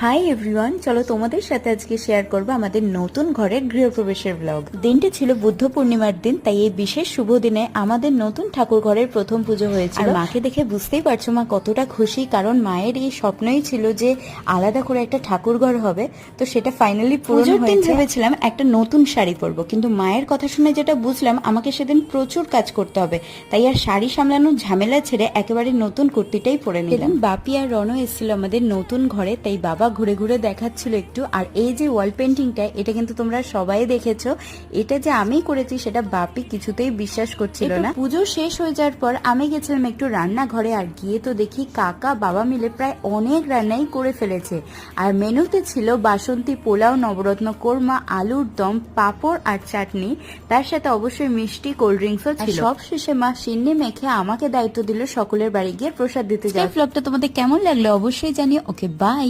Hi everyone, চলো তোমাদের সাথে আজকে শেয়ার করবো আমাদের নতুন ঘরের গৃহপ্রবেশের ব্লগ। দিনটি ছিল বুদ্ধ পূর্ণিমার দিন, তাই এই বিশেষ শুভ দিনে আমাদের নতুন ঠাকুর ঘরের প্রথম পুজো হয়েছিল। আর মাকে দেখে বুঝতেই পারছো মা কতটা খুশি, কারণ মায়ের এই স্বপ্নই ছিল যে আলাদা করে একটা ঠাকুর ঘর হবে। তো সেটা ফাইনালি পুজোর দিন ভেবেছিলাম একটা নতুন শাড়ি পরবো, কিন্তু মায়ের কথা শুনে যেটা বুঝলাম আমাকে সেদিন প্রচুর কাজ করতে হবে, তাই আর শাড়ি সামলানোর ঝামেলা ছেড়ে একেবারে নতুন কুর্তিটাই পরে নিলাম। বাপি আর রনো এসেছিল আমাদের নতুন ঘরে, তাই বাবা ঘুরে ঘুরে দেখাচ্ছিল একটু। আর এই যে ওয়াল পেন্টিংটা, এটা কিন্তু তোমরা সবাই দেখেছো, এটা যে আমি করেছি সেটা বাপি কিছুতেই বিশ্বাস করছিল না। পুজো শেষ হয়ে যাওয়ার পর আমি গেছিলাম একটু রান্নাঘরে, আর গিয়ে তো দেখি কাকা বাবা মিলে প্রায় অনেক রান্নাই করে ফেলেছে। আর মেনুতে ছিল বাসন্তী পোলাও, নবরত্ন কোরমা, আলুর দম, পাঁপড় আর চাটনি, তার সাথে অবশ্যই মিষ্টি, কোল্ড ড্রিঙ্কসও ছিল। সব শেষে মা সিন্নি মেখে আমাকে দায়িত্ব দিল সকলের বাড়ি গিয়ে প্রসাদ দিতে যাওয়া। ব্লগটা তোমাদের কেমন লাগলো অবশ্যই জানিও। ওকে, বাই।